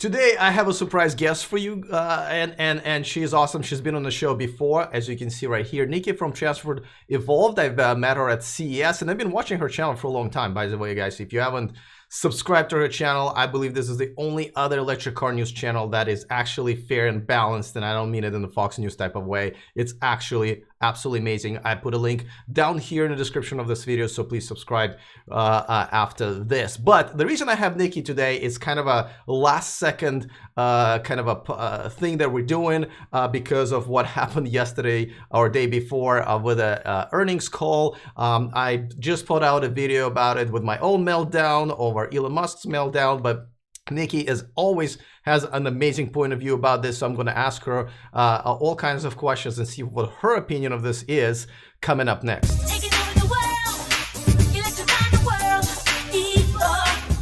Today I have a surprise guest for you, and she's awesome. She's been on the show before, as you can see right here. Nikki from Transferred Evolved. I've met her at CES, and I've been watching her channel for a long time. By the way, guys, if you haven't subscribed to her channel, I believe this is the only other electric car news channel that is actually fair and balanced, and I don't mean it in the Fox News type of way. It's actually absolutely amazing. I put a link down here in the description of this video, so please subscribe after this. But the reason I have Nikki today is kind of a last second kind of a thing that we're doing because of what happened yesterday or day before with a earnings call. I just put out a video about it with my own meltdown over Elon Musk's meltdown, but Nikki, as always, has an amazing point of view about this, so I'm going to ask her all kinds of questions and see what her opinion of this is coming up next. Taking over the world, electrifying the world,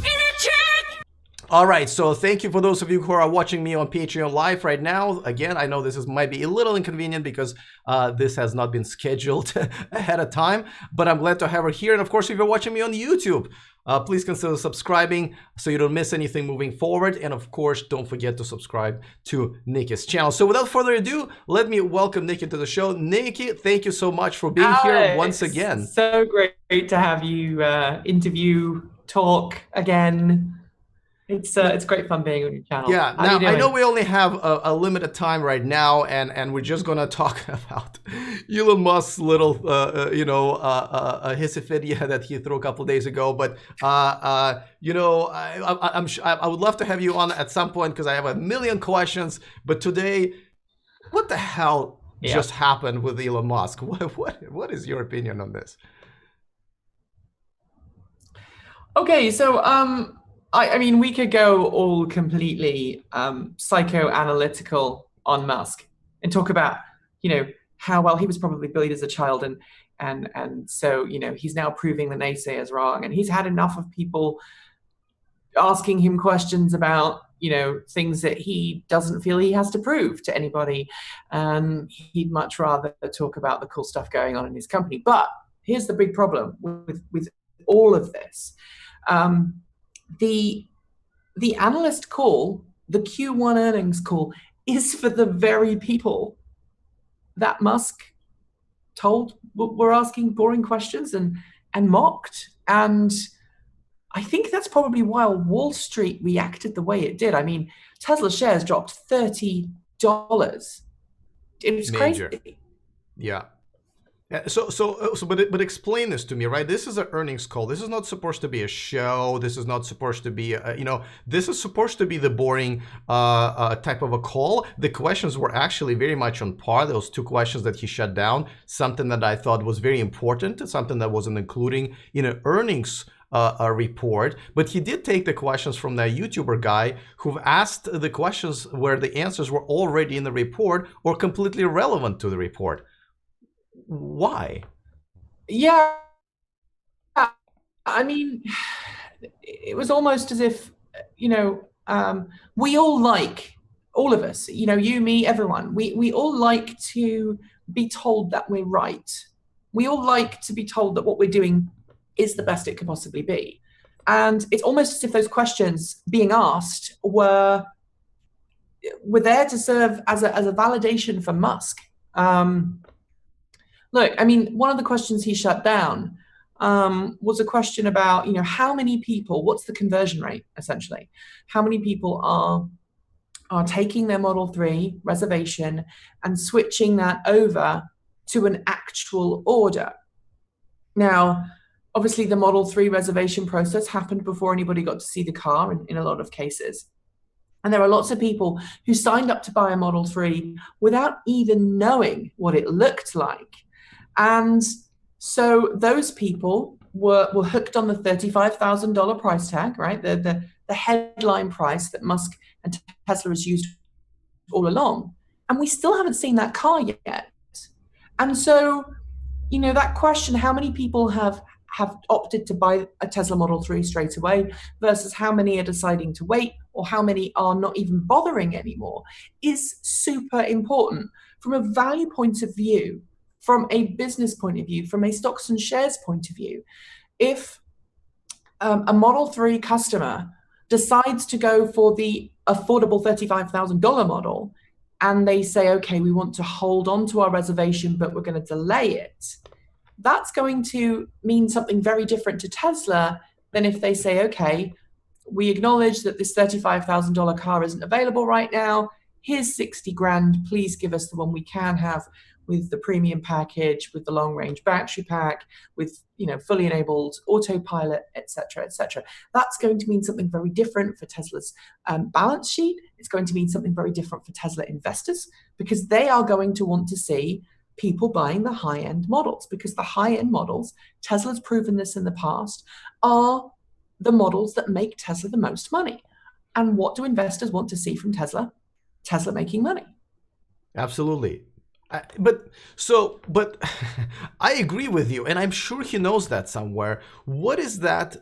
electric. All right, so thank you for those of you who are watching me on Patreon Live right now. Again, I know this might be a little inconvenient because this has not been scheduled ahead of time, but I'm glad to have her here. And of course, if you're watching me on YouTube, please consider subscribing so you don't miss anything moving forward. And of course, don't forget to subscribe to Nikki's channel. So without further ado, let me welcome Nikki to the show. Nikki, thank you so much for being here once again. So great to have you interview, talk again. It's great fun being on your channel. Yeah, now I know we only have a limited time right now, and we're just gonna talk about Elon Musk's little, hissy fit that he threw a couple days ago. But I would love to have you on at some point because I have a million questions. But today, what the hell just happened with Elon Musk? What is your opinion on this? Okay, so I mean, we could go all completely psychoanalytical on Musk and talk about, how well he was probably bullied as a child, and so he's now proving the naysayers wrong, and he's had enough of people asking him questions about things that he doesn't feel he has to prove to anybody, and he'd much rather talk about the cool stuff going on in his company. But here's the big problem with all of this. The analyst call, the Q1 earnings call, is for the very people that Musk told were asking boring questions and mocked. And I think that's probably why Wall Street reacted the way it did. I mean, Tesla shares dropped $30. It was crazy. Yeah. Yeah, but explain this to me, right? This is an earnings call. This is not supposed to be a show. This is not supposed to be, this is supposed to be the boring type of a call. The questions were actually very much on par. Those two questions that he shut down, something that I thought was very important, something that wasn't including in an earnings report. But he did take the questions from that YouTuber guy who've asked the questions where the answers were already in the report or completely irrelevant to the report. Why? Yeah, I mean, it was almost as if, we all of us, you, me, everyone, we all like to be told that we're right. We all like to be told that what we're doing is the best it could possibly be. And it's almost as if those questions being asked were there to serve as a validation for Musk. Look, I mean, one of the questions he shut down was a question about, how many people, what's the conversion rate, essentially? How many people are taking their Model 3 reservation and switching that over to an actual order? Now, obviously, the Model 3 reservation process happened before anybody got to see the car in a lot of cases. And there are lots of people who signed up to buy a Model 3 without even knowing what it looked like. And so those people were hooked on the $35,000 price tag, right? The headline price that Musk and Tesla has used all along. And we still haven't seen that car yet. And so, that question, how many people have opted to buy a Tesla Model 3 straight away versus how many are deciding to wait or how many are not even bothering anymore, is super important from a value point of view, from a business point of view, from a stocks and shares point of view. If a Model 3 customer decides to go for the affordable $35,000 model, and they say, okay, we want to hold on to our reservation, but we're going to delay it, that's going to mean something very different to Tesla than if they say, okay, we acknowledge that this $35,000 car isn't available right now. Here's 60 grand. Please give us the one we can have with the premium package, with the long range battery pack, with, you know, fully enabled autopilot, etc., etc. That's going to mean something very different for Tesla's balance sheet. It's going to mean something very different for Tesla investors, because they are going to want to see people buying the high-end models, because the high-end models, Tesla's proven this in the past, are the models that make Tesla the most money. And what do investors want to see from Tesla? Tesla making money. Absolutely. But I agree with you, and I'm sure he knows that somewhere. What is that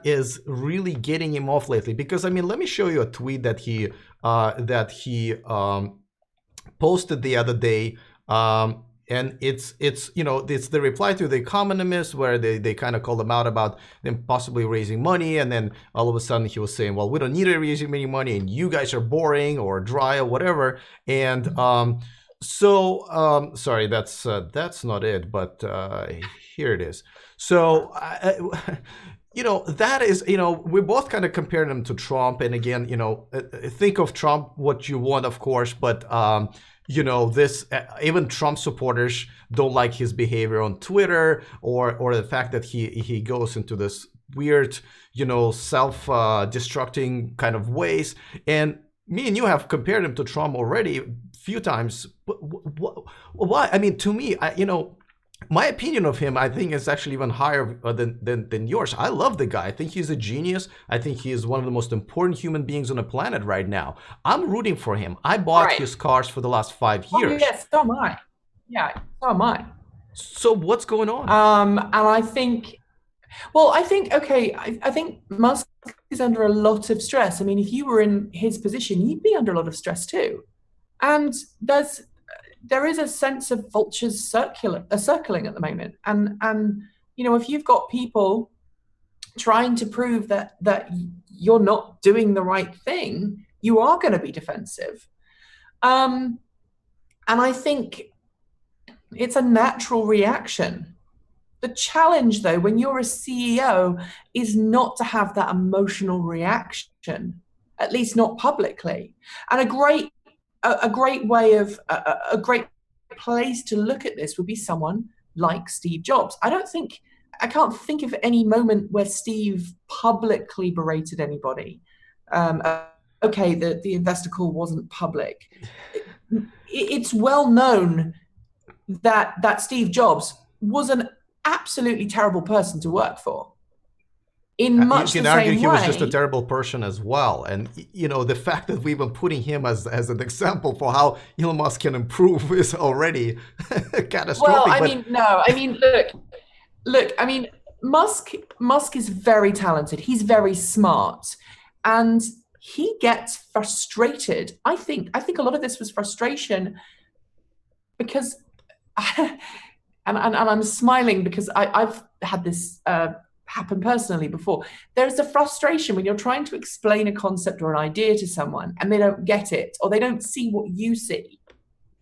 is really getting him off lately? Because I mean, let me show you a tweet that he posted the other day, and it's you know, it's the reply to the economist, where they kind of called him out about them possibly raising money, and then all of a sudden he was saying, well, we don't need to raise any money, and you guys are boring or dry or whatever, and sorry, that's not it, but here it is. So you know, that is, you know, we both kind of compared him to Trump, and again, you know, think of Trump what you want, of course, but you know, this even Trump supporters don't like his behavior on Twitter, or the fact that he goes into this weird, you know, self-destructing kind of ways. And me and you have compared him to Trump already a few times. Why? I mean, to me, you know, my opinion of him, I think, is actually even higher than yours. I love the guy. I think he's a genius. I think he is one of the most important human beings on the planet right now. I'm rooting for him. I bought his cars for the last 5 years. Oh, yes, so am I. Yeah, so am I. So what's going on? And I think, well, I think, okay, I think Musk is under a lot of stress. I mean, if you were in his position, you'd be under a lot of stress too. And there is a sense of vultures circling at the moment. And you know, if you've got people trying to prove that you're not doing the right thing, you are going to be defensive. And I think it's a natural reaction. The challenge, though, when you're a CEO, is not to have that emotional reaction, at least not publicly. And a great way of a great place to look at this would be someone like Steve Jobs. I can't think of any moment where Steve publicly berated anybody. Okay, the investor call wasn't public. It's well known that Steve Jobs was an absolutely terrible person to work for. In much you can the argue same he way, was just a terrible person as well. And you know, the fact that we've been putting him as an example for how Elon Musk can improve is already catastrophic. Well, I mean, no, I mean, look, I mean, Musk is very talented. He's very smart, and he gets frustrated. I think a lot of this was frustration because, and I'm smiling because I've had this happen personally before. There's a frustration when you're trying to explain a concept or an idea to someone and they don't get it, or they don't see what you see.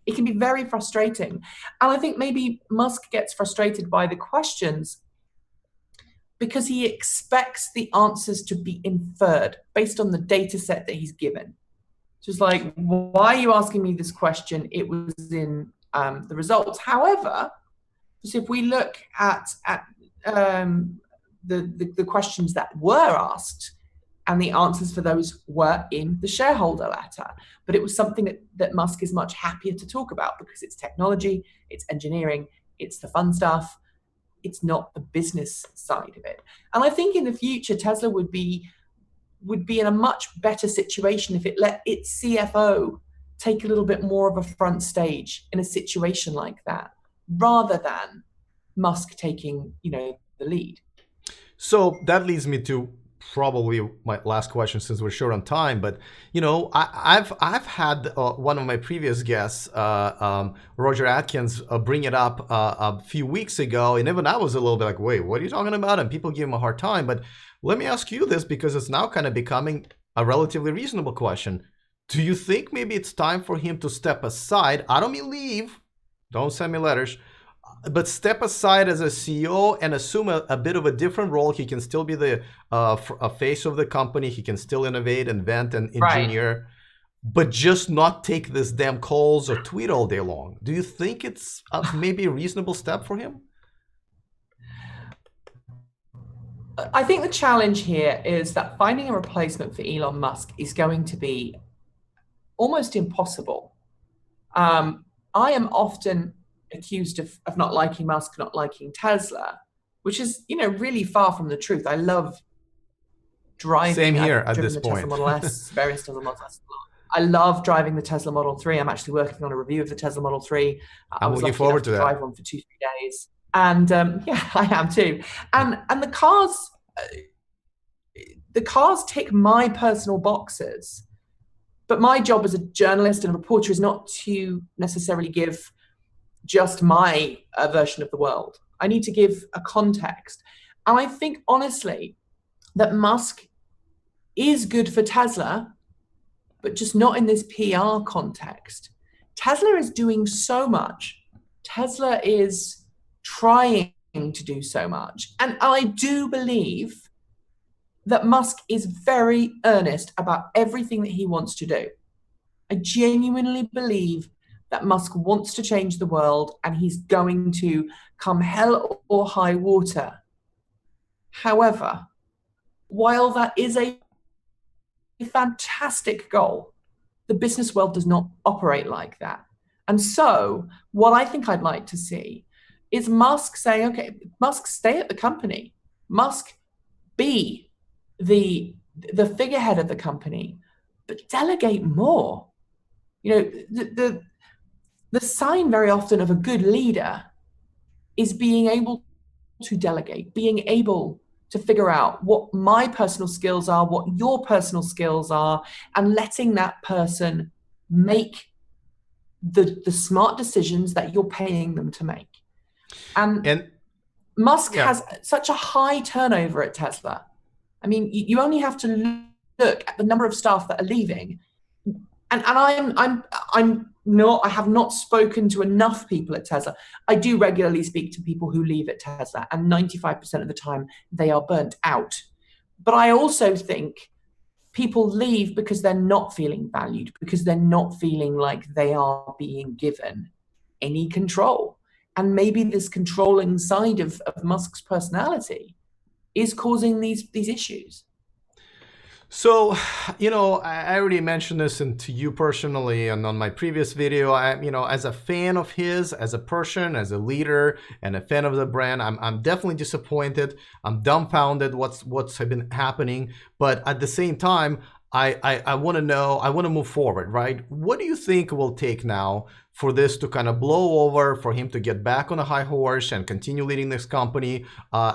It can be very frustrating. And I think maybe Musk gets frustrated by the questions because he expects the answers to be inferred based on the data set that he's given. Just like, why are you asking me this question? It was in the results. However, so if we look at the questions that were asked, and the answers for those were in the shareholder letter. But it was something that Musk is much happier to talk about because it's technology, it's engineering, it's the fun stuff. It's not the business side of it. And I think in the future, Tesla would be in a much better situation if it let its CFO take a little bit more of a front stage in a situation like that, rather than Musk taking, the lead. So that leads me to probably my last question, since we're short on time. But I've had one of my previous guests, Roger Atkins, bring it up a few weeks ago, and even I was a little bit like, wait, what are you talking about? And people give him a hard time. But Let me ask you this because it's now kind of becoming a relatively reasonable question. Do you think maybe it's time for him to step aside? I don't mean leave. Don't send me letters. But step aside as a CEO and assume a bit of a different role. He can still be the face of the company. He can still innovate, invent, and engineer, but just not take this damn calls or tweet all day long. Do you think it's maybe a reasonable step for him? I think the challenge here is that finding a replacement for Elon Musk is going to be almost impossible. I am often accused of not liking Musk, not liking Tesla, which is, really far from the truth. I love driving. Same here I've at this driven the point. Tesla Model S, various Tesla Model S. I love driving the Tesla Model 3. I'm actually working on a review of the Tesla Model 3. I I'm was looking lucky forward enough to to that. drive one for 2-3 days. And yeah, I am too. And the cars tick my personal boxes. But my job as a journalist and a reporter is not to necessarily give just my version of the world. I need to give a context. And I think, honestly, that Musk is good for Tesla, but just not in this PR context. Tesla is doing so much. Tesla is trying to do so much. And I do believe that Musk is very earnest about everything that he wants to do. I genuinely believe that Musk wants to change the world and he's going to come hell or high water. However, while that is a fantastic goal, the business world does not operate like that. And so what I think I'd like to see is Musk saying, okay, Musk, stay at the company. Musk, be the figurehead of the company, but delegate more. The sign very often of a good leader is being able to delegate, being able to figure out what my personal skills are, what your personal skills are, and letting that person make the smart decisions that you're paying them to make. And Musk has such a high turnover at Tesla. I mean, you only have to look at the number of staff that are leaving. And I have not spoken to enough people at Tesla. I do regularly speak to people who leave at Tesla, and 95% of the time they are burnt out. But I also think people leave because they're not feeling valued, because they're not feeling like they are being given any control. And maybe this controlling side of Musk's personality is causing these issues. So, I already mentioned this to you personally and on my previous video. As a fan of his, as a person, as a leader, and a fan of the brand, I'm definitely disappointed. I'm dumbfounded what's been happening. But at the same time, I want to know, I want to move forward, right? What do you think will take now for this to kind of blow over, for him to get back on a high horse and continue leading this company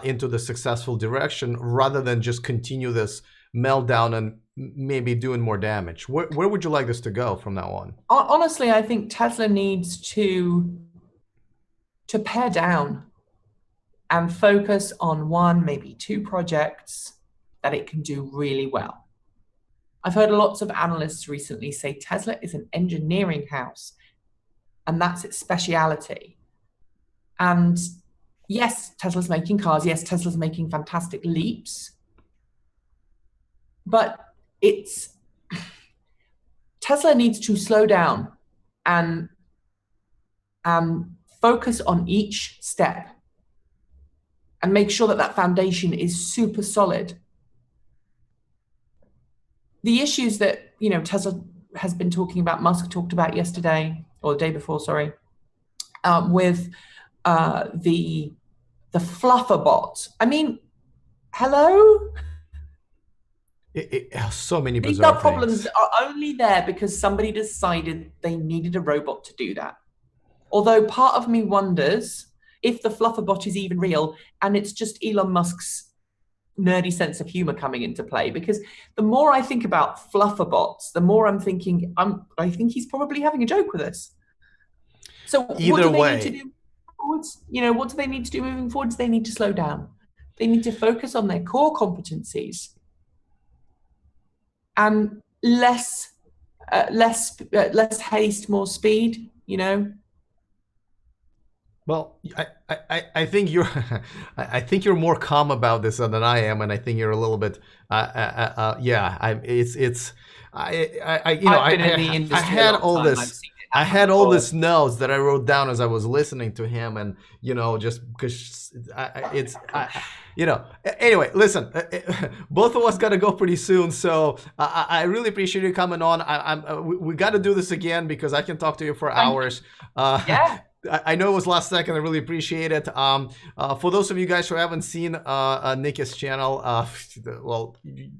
into the successful direction, rather than just continue this meltdown and maybe doing more damage? Where would you like this to go from now on? Honestly, I think Tesla needs to pare down and focus on one, maybe two projects that it can do really well. I've heard lots of analysts recently say Tesla is an engineering house, and that's its speciality. And yes, Tesla's making cars. Yes, Tesla's making fantastic leaps. But Tesla needs to slow down and focus on each step and make sure that that foundation is super solid. The issues that Tesla has been talking about, Musk talked about yesterday or the day before, sorry, with the fluffer bot. I mean, hello. So many These bizarre problems things. are only there because somebody decided they needed a robot to do that. Although part of me wonders if the fluffer bot is even real and it's just Elon Musk's nerdy sense of humor coming into play. Because the more I think about fluffer bots, the more I'm thinking, I think he's probably having a joke with us. So Either what do they way, need to do forwards? What do they need to do moving forwards? They need to slow down. They need to focus on their core competencies and less haste, more speed. You know. Well, I think you're I think you're more calm about this than I am, and I think you're a little bit yeah. I've been in the industry I had a long all time. this. I've seen it I happen had all before. this notes that I wrote down as I was listening to him, and just because Anyway, listen, both of us got to go pretty soon, so I really appreciate you coming on. We got to do this again because I can talk to you for hours. Yeah. I know it was last second. I really appreciate it. For those of you guys who haven't seen Nikki's channel, well,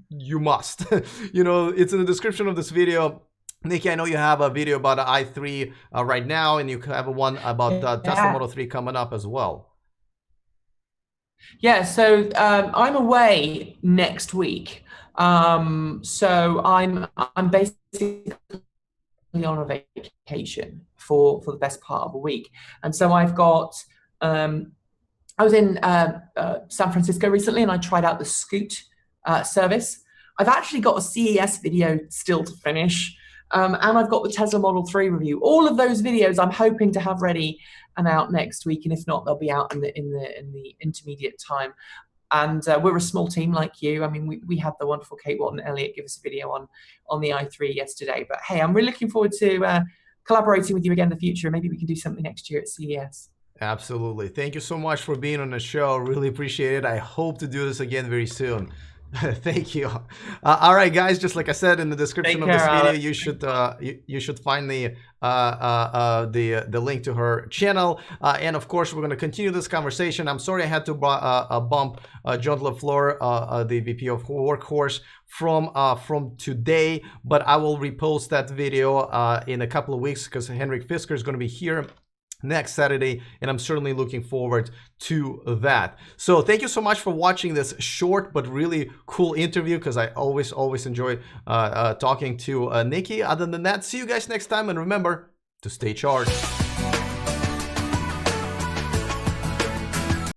you must. It's in the description of this video. Nikki, I know you have a video about the i3 right now, and you have one about Tesla Model 3 coming up as well. Yeah, so I'm away next week. So I'm basically on a vacation for the best part of a week, and so I've got. I was in San Francisco recently, and I tried out the Scoot service. I've actually got a CES video still to finish. And I've got the Tesla Model 3 review. All of those videos I'm hoping to have ready and out next week, and if not, they'll be out in the intermediate time. And we're a small team like you. I mean, we had the wonderful Kate Watt and Elliot give us a video on the i3 yesterday. But hey, I'm really looking forward to collaborating with you again in the future. Maybe we can do something next year at CES. Absolutely. Thank you so much for being on the show. Really appreciate it. I hope to do this again very soon. Thank you. All right, guys. Just like I said in the description of this video, you should find the link to her channel. And of course, we're going to continue this conversation. I'm sorry I had to bump John LaFleur, the VP of Workhorse, from today, but I will repost that video in a couple of weeks because Henrik Fisker is going to be here next Saturday, and I'm certainly looking forward to that. So thank you so much for watching this short but really cool interview, because I always enjoy talking to Nikki. Other than that, see you guys next time, and remember to stay charged.